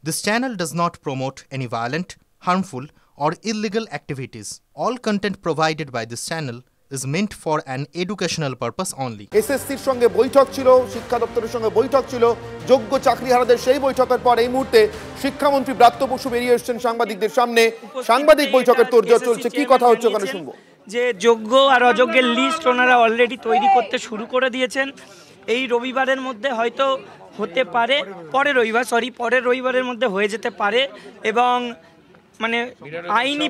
This channel does not promote any violent, harmful, or illegal activities. All content provided by this channel is meant for an educational purpose only. এসএসসির সঙ্গে বৈঠক ছিল, শিক্ষা দপ্তরের সঙ্গে বৈঠক ছিল, যোগ্য চাকরিহারাদের সেই বৈঠকের পর এই মুহূর্তে শিক্ষামন্ত্রী ব্রাত্য বসু বেরিয়ে এসেছেন সাংবাদিকদের সামনে। সাংবাদিক বৈঠকের তোড়জোড় চলছে, কি কথা হচ্ছে ওখানে শুনবো। যে যোগ্য আর অযোগ্যের লিস্ট ওনারা অলরেডি তৈরি করতে শুরু করে দিয়েছেন। এই রবিবারের মধ্যে হয়তো হতে পারে, পরের রবিবারের মধ্যে হয়ে যেতে পারে, এবং মানে আইনি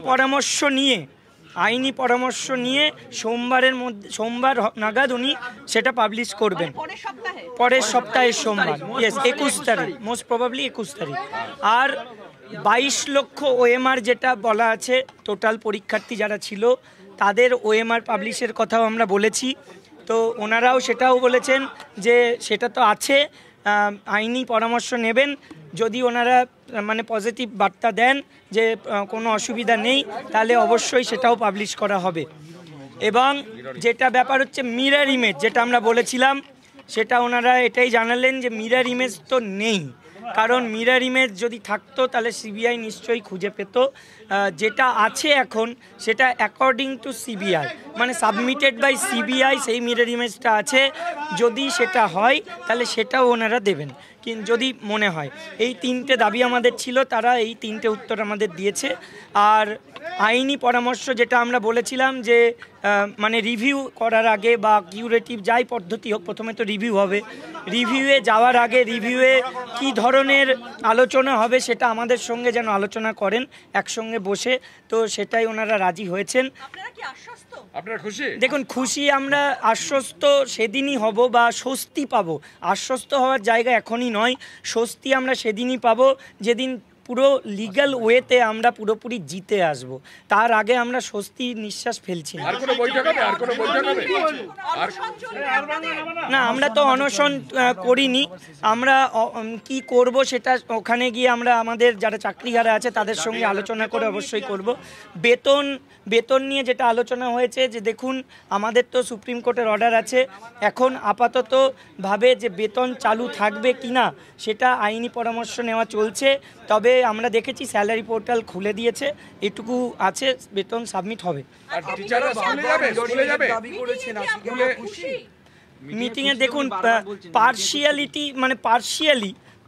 পরামর্শ নিয়ে সোমবার নাগাদ উনি সেটা পাবলিশ করবেন, পরের সপ্তাহের সোমবার। ইয়েস, 21 তারিখ, মোস্ট প্রবাবলি 21 তারিখ। আর 22 লক্ষ ওএমআর যেটা বলা আছে, টোটাল পরীক্ষার্থী যারা ছিল তাদের ওএমআর পাবলিশের কথাও আমরা বলেছি। তো ওনারাও সেটাও বলেছেন যে সেটা তো আছে, আইনি পরামর্শ নেবেন। যদি ওনারা মানে পজিটিভ বার্তা দেন যে কোনো অসুবিধা নেই, তাহলে অবশ্যই সেটাও পাবলিশ করা হবে। এবং যেটা ব্যাপার হচ্ছে মিরর ইমেজ, যেটা আমরা বলেছিলাম, সেটা ওনারা এটাই জানালেন যে মিরর ইমেজ তো নেই। কারণ মিরর ইমেজ যদি থাকতো তাহলে সিবিআই নিশ্চয়ই খুঁজে পেত। যেটা আছে এখন সেটা অ্যাকর্ডিং টু সিবিআই, মানে সাবমিটেড বাই সিবিআই, সেই মিরর ইমেজটা আছে। যদি সেটা হয় তাহলে সেটাও ওনারা দেবেন, কিন্তু যদি মনে হয়। এই 3টে দাবি আমাদের ছিল, তারা এই 3টে উত্তর আমাদের দিয়েছে। আর আইনি পরামর্শ যেটা আমরা বলেছিলাম যে মানে রিভিউ করার আগে বা কিউরেটিভ যাই পদ্ধতি হোক, প্রথমে তো রিভিউ হবে। রিভিউয়ে যাওয়ার আগে রিভিউয়ে কী ধরনের আলোচনা হবে সেটা আমাদের সঙ্গে যেন আলোচনা করেন একসঙ্গে বসে। তো সেটাই ওনারা রাজি হয়েছেন। দেখুন, খুশি আমরা, আশ্বস্ত সেদিনই হব বা স্বস্তি পাবো। আশ্বস্ত হওয়ার জায়গা এখনই নয়, স্বস্তি আমরা সেদিনই পাবো যেদিন পুরো লিগ্যাল ওয়েতে আমরা পুরোপুরি জিতে আসব। তার আগে আমরা স্বস্তি নিঃশ্বাস ফেলছি না। আমরা তো অনশন করিনি, আমরা কি করব সেটা ওখানে গিয়ে আমরা আমাদের যারা চাকরিহারা আছে তাদের সঙ্গে আলোচনা করে অবশ্যই করব। বেতন নিয়ে যেটা আলোচনা হয়েছে, যে দেখুন আমাদের তো সুপ্রিম কোর্টের অর্ডার আছে, এখন আপাতত ভাবে যে বেতন চালু থাকবে কিনা সেটা আইনি পরামর্শ নেওয়া চলছে। তবে আমরা দেখেছি স্যালারি পোর্টাল খুলে দিয়েছে, এটুকু আছে, বেতন সাবমিট হবে। মিটিংয়ে দেখুন পার্শিয়ালিটি, মানে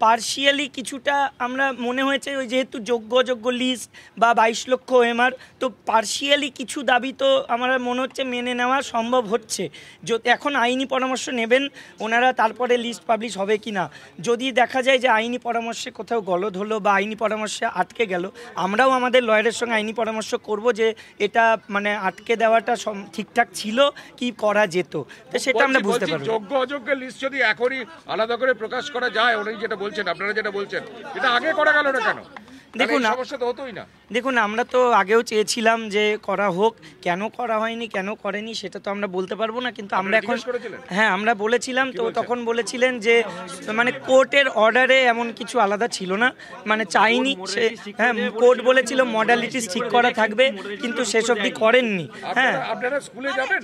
পার্শিয়ালি কিছুটা আমরা মনে হয়েছে, ওই যেহেতু যোগ্য লিস্ট বা 22 লক্ষ ওএমআর, তো পার্শিয়ালি কিছু দাবি তো আমার মনে হচ্ছে মেনে নেওয়া সম্ভব হচ্ছে। এখন আইনি পরামর্শ নেবেন ওনারা, তারপরে লিস্ট পাবলিশ হবে কি না। যদি দেখা যায় যে আইনি পরামর্শে কোথাও গলদ হলো বা আইনি পরামর্শে আটকে গেল, আমরাও আমাদের লয়ারের সঙ্গে আইনি পরামর্শ করব যে এটা মানে আটকে দেওয়াটা ঠিকঠাক ছিল কি করা যেত, তো সেটা আমরা বুঝতে পারবো। যোগ্য অযোগ্য লিস্ট যদি এখনই আলাদা করে প্রকাশ করা যায়, উনি যেটা আপনারা যেটা বলছেন, এটা আগে করা গেল না কেন? দেখুন আমরা তো আগেও চেয়েছিলাম যে করা হোক, কেন করা হয়নি, কেন করেনি সেটা তো আমরা বলতে পারবো না। কিন্তু আমরা এখন, হ্যাঁ আমরা বলেছিলাম, তো তখন বলেছিলেন যে মানে কোর্টের অর্ডারে এমন কিছু আলাদা ছিল না, মানে চাইনি। হ্যাঁ, কোর্ট বলেছিল মডালিটিস ঠিক করা থাকবে, কিন্তু সেসব কি করেননি। হ্যাঁ, আপনারা স্কুলে যাবেন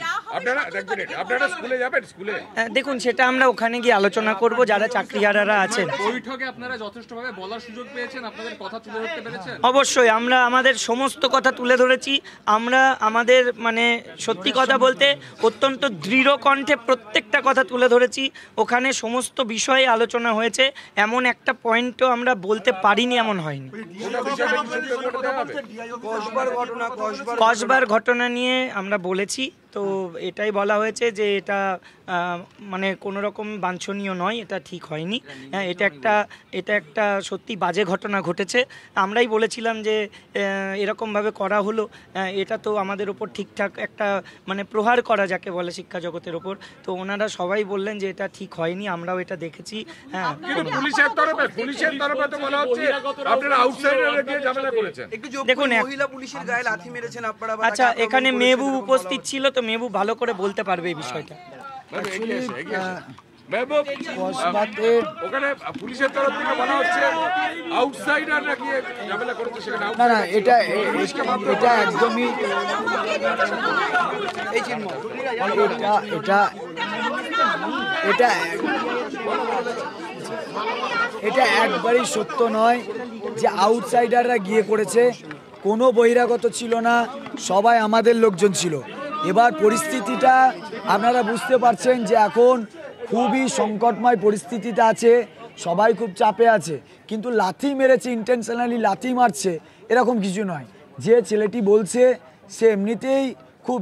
স্কুলে? দেখুন সেটা আমরা ওখানে গিয়ে আলোচনা করব, যারা চাকরিহারারা আছেন। বৈঠকে আপনারা যথেষ্টভাবে বলার সুযোগ পেয়েছেন, আপনাদের কথা তুলে ধরতে পেরেছেন? অবশ্যই আমরা আমাদের সমস্ত কথা তুলে ধরেছি। আমরা আমাদের মানে সত্যি কথা বলতে অত্যন্ত দৃঢ় কণ্ঠে প্রত্যেকটা কথা তুলে ধরেছি। ওখানে সমস্ত বিষয়ে আলোচনা হয়েছে, এমন একটা পয়েন্টও আমরা বলতে পারিনি এমন হয়নি। কসবার ঘটনা নিয়ে আমরা বলেছি, তো এটাই বলা হয়েছে যে এটা মানে কোনো রকম বাঞ্ছনীয় নয়, এটা ঠিক হয়নি। হ্যাঁ, এটা একটা সত্যি বাজে ঘটনা ঘটেছে। আমরাই বলেছিলাম যে এরকমভাবে করা হলো, এটা তো আমাদের ওপর ঠিকঠাক একটা মানে প্রহার করা যাকে বলে শিক্ষা জগতের ওপর। তো ওনারা সবাই বললেন যে এটা ঠিক হয়নি, আমরাও এটা দেখেছি। হ্যাঁ, দেখুন আচ্ছা, এখানে মেহবুব উপস্থিত ছিল, তো মেহবুব ভালো করে বলতে পারবে এই বিষয়টা। ওখানে পুলিশের তরফ থেকে বলা হচ্ছে আউটসাইডার নাকি ঝামেলা করেছে, সেখানে না এটা একদমই এটা এটা একবারই সত্য নয় যে আউটসাইডাররা গিয়ে করেছে, কোনো বহিরাগত ছিল না, সবাই আমাদের লোকজন ছিল। এবার পরিস্থিতিটা আপনারা বুঝতে পারছেন যে এখন খুবই সংকটময় পরিস্থিতিতে আছে, সবাই খুব চাপে আছে, কিন্তু লাথি মেরেছে, ইন্টেনশনালি লাথি মারছে এরকম কিছু নয়। যে ছেলেটি বলছে সে এমনিতেই খুব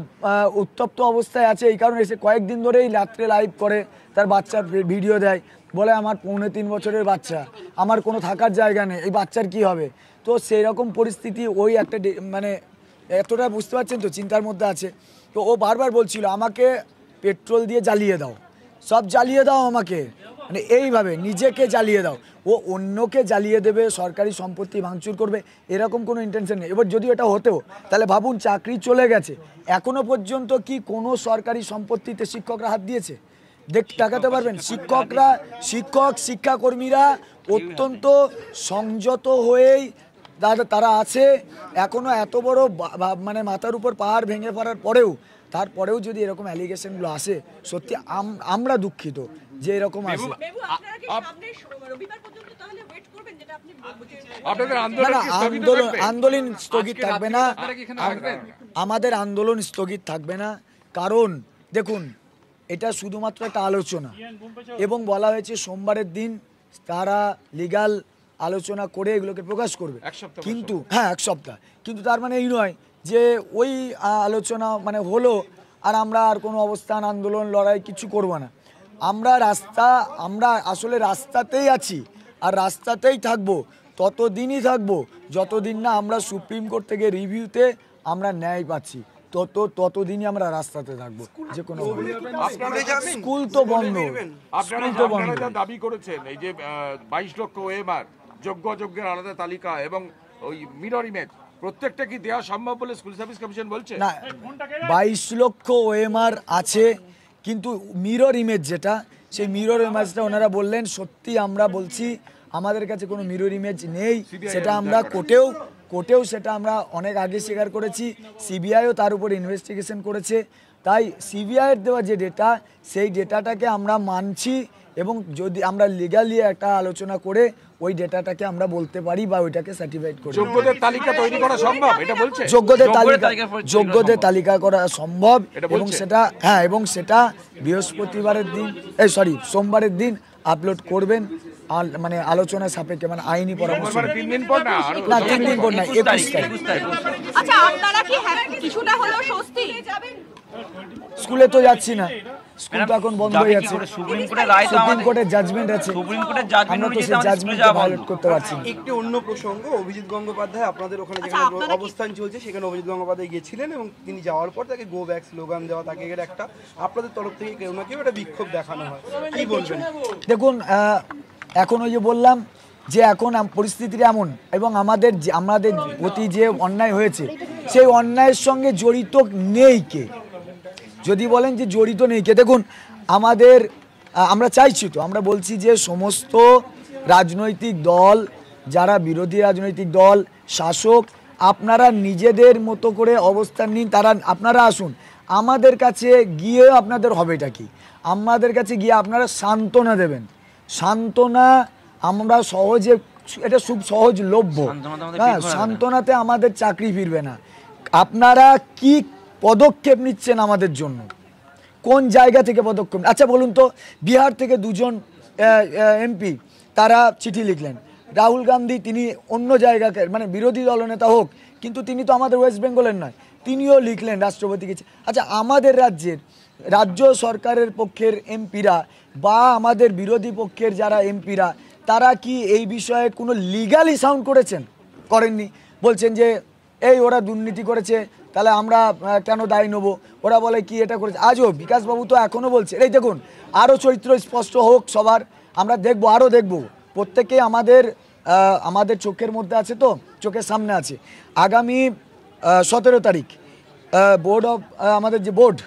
উত্তপ্ত অবস্থায় আছে, এই কারণে সে কয়েকদিন ধরেই রাত্রে লাইভ করে, তার বাচ্চার ভিডিও দেয়, বলে আমার 3.5 বছরের বাচ্চা, আমার কোনো থাকার জায়গা নেই, এই বাচ্চার কি হবে। তো সেই রকম পরিস্থিতি, ওই একটা মানে এতটা বুঝতে পারছেন তো, চিন্তার মধ্যে আছে। তো ও বারবার বলছিল আমাকে পেট্রোল দিয়ে জ্বালিয়ে দাও, সব জ্বালিয়ে দাও আমাকে, মানে এইভাবে নিজেকে জ্বালিয়ে দাও। ও অন্যকে জ্বালিয়ে দেবে, সরকারি সম্পত্তি ভাঙচুর করবে, এরকম কোনো ইন্টেনশন নেই। এবার যদি এটা হতেও, তাহলে ভাবুন চাকরি চলে গেছে, এখনো পর্যন্ত কি কোনো সরকারি সম্পত্তিতে শিক্ষকরা হাত দিয়েছে? দেখাতে পারবেন? শিক্ষাকর্মীরা অত্যন্ত সংযত হয়েই তারা আছে এখনো। এত বড় মানে মাথার উপর পাহাড় ভেঙে পড়ার পরেও, তারপরেও যদি এরকম অ্যালিগেশনগুলো আসে, সত্যি আমরা দুঃখিত যে এরকম আসে। আন্দোলন স্থগিত থাকবে না, আমাদের আন্দোলন স্থগিত থাকবে না। কারণ দেখুন, এটা শুধুমাত্র একটা আলোচনা, এবং বলা হয়েছে সোমবারের দিন তারা লিগ্যাল আলোচনা করে এগুলোকে প্রকাশ করবে, কিন্তু হ্যাঁ 1 সপ্তাহ, কিন্তু তার মানে এই নয় যে ওই আলোচনা মানে হলো আর আমরা আর কোনো অবস্থান, আন্দোলন, লড়াই কিছু করব না। আমরা আসলে রাস্তাতেই আছি আর রাস্তাতেই থাকবো, ততদিনই থাকবো যতদিন না আমরা সুপ্রিম কোর্ট থেকে রিভিউতে আমরা ন্যায় পাচ্ছি, ততদিনই আমরা রাস্তাতে থাকবো। যে কোনো স্কুল তো বন্ধ, দাবি করেছেন এই যে 22 লক্ষ ওএমআর, যোগ্য অযোগ্যের আলাদা তালিকা এবং ওই মিরর ইমেজ, প্রত্যেকটা কি দেওয়া সম্ভব বলে স্কুল সার্ভিস কমিশন বলছে? না, 22 লক্ষ ওএমআর আছে, কিন্তু মিরর ইমেজ যেটা, সেই মিরর ইমেজটা ওনারা বললেন সত্যি, আমরা বলছি আমাদের কাছে কোনো মিরর ইমেজ নেই, সেটা আমরা কোর্টেও সেটা আমরা অনেক আগে স্বীকার করেছি, সিবিআইও তার উপর ইনভেস্টিগেশন করেছে। তাই সিবিআইয়ের দেওয়া যে ডেটা, সেই ডেটাটাকে আমরা মানছি, এবং যদি আমরা লিগ্যালি একটা আলোচনা করে ওই ডেটাটাকে আমরা বলতে পারি বা ওইটাকে সার্টিফাইড করি। যোগ্যদের তালিকা তৈরি করা সম্ভব, এটা বলছে? যোগ্যদের তালিকা করা সম্ভব, এবং সেটা বৃহস্পতিবারের দিন, সোমবারের দিন আপলোড করবেন, মানে আলোচনা সাপেক্ষে, মানে আইনি পরামর্শ। 3 দিন পর না, 3 দিন পর না, 21 তারিখ। আচ্ছা, আপনারা কি কিছুটা হলেও স্বস্তি? স্কুলে তো যাচ্ছি না, স্কুল তো এখন বন্ধ হয়ে আছে, সুপ্রিম কোর্টের জাজমেন্ট আছে, আমরা তো সেই জাজমেন্টকে ভায়োলেট করতে পারছি না। একটি অন্য প্রসঙ্গ, অভিজিৎ গঙ্গোপাধ্যায় আপনাদের ওখানে যেখানে অবস্থান চলছে সেখানে অভিজিৎ গঙ্গোপাধ্যায় গিয়েছিলেন, এবং তিনি যাওয়ার পর তাকে গো ব্যাক স্লোগান দেওয়া, তাকে একটা আপনাদের তরফ থেকে কেউ না কেউ একটা বিক্ষোভ দেখানো হয়, কি বলবেন? দেখুন, এখন ওই যে বললাম যে এখন পরিস্থিতিটা এমন, এবং আমাদের প্রতি যে অন্যায় হয়েছে সেই অন্যায়ের সঙ্গে জড়িত নেই কে, যদি বলেন যে জড়িত নেই কে, দেখুন আমরা চাইছি তো, আমরা বলছি যে সমস্ত রাজনৈতিক দল, যারা বিরোধী রাজনৈতিক দল, শাসক, আপনারা নিজেদের মতো করে অবস্থান নিন, আপনারা আসুন আমাদের কাছে গিয়ে, আপনাদের হবেটা কি, আমাদের কাছে গিয়ে আপনারা সান্ত্বনা দেবেন। সান্ত্বনা আমরা সহজে, এটা খুব সহজলভ্য, হ্যাঁ, সান্ত্বনাতে আমাদের চাকরি ফিরবে না। আপনারা কি পদক্ষেপ নিচ্ছেন আমাদের জন্য, কোন জায়গা থেকে পদক্ষেপ? আচ্ছা বলুন তো, বিহার থেকে 2জন এমপি তারা চিঠি লিখলেন, রাহুল গান্ধী তিনি অন্য জায়গাকে, মানে বিরোধী দলনেতা হোক, কিন্তু তিনি তো আমাদের ওয়েস্ট বেঙ্গলের নয়, তিনিও লিখলেন রাষ্ট্রপতিকে। আচ্ছা, আমাদের রাজ্য সরকারের পক্ষের এমপিরা বা আমাদের বিরোধী পক্ষের যারা এমপিরা, তারা কি এই বিষয়ে কোনো লিগালি সাউন্ড করেননি? বলছেন যে এই ওরা দুর্নীতি করেছে, তাহলে আমরা কেন দায় নেবো, ওরা বলে কি এটা করেছে। আজও বিকাশবাবু তো এখনও বলছে, এই দেখুন আরও চরিত্র স্পষ্ট হোক সবার, আমরা দেখবো, আরও দেখবো, প্রত্যেকে আমাদের চোখের মধ্যে আছে, তো চোখের সামনে আছে। আগামী 17 তারিখ আমাদের যে board,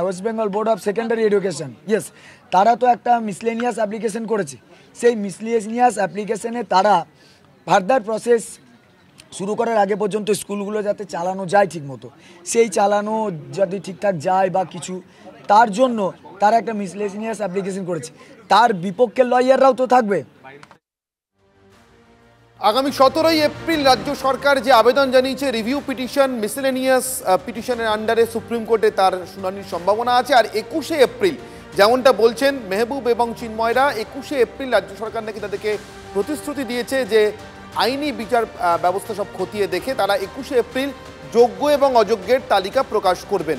West Bengal board of secondary education, yes, তারা তো একটা মিসলেনিয়াস অ্যাপ্লিকেশন করেছে। সেই মিসলেনিয়াস অ্যাপ্লিকেশনে তারা ফার্দার প্রসেস শুরু করার আগে পর্যন্ত স্কুলগুলো যাতে চালানো যায় ঠিকমতো, সেই চালানো যদি ঠিকঠাক যায় বা কিছু, তার জন্য তারা একটা মিসলেনিয়াস অ্যাপ্লিকেশন করেছে। তার বিপক্ষে লয়াররাও তো থাকবে। আগামী 17ই এপ্রিল রাজ্য সরকার যে আবেদন জানিয়েছে রিভিউ পিটিশন মিসেলেনিয়াস পিটিশনের আন্ডারে সুপ্রিম কোর্টে তার শুনানির সম্ভাবনা আছে। আর 21শে এপ্রিল যেমনটা বলছেন মেহবুব এবং চিন্ময়রা, 21শে এপ্রিল রাজ্য সরকার নাকি তাদেরকে প্রতিশ্রুতি দিয়েছে যে আইনি বিচার ব্যবস্থা সব খতিয়ে দেখে তারা 21শে এপ্রিল যোগ্য এবং অযোগ্যের তালিকা প্রকাশ করবেন।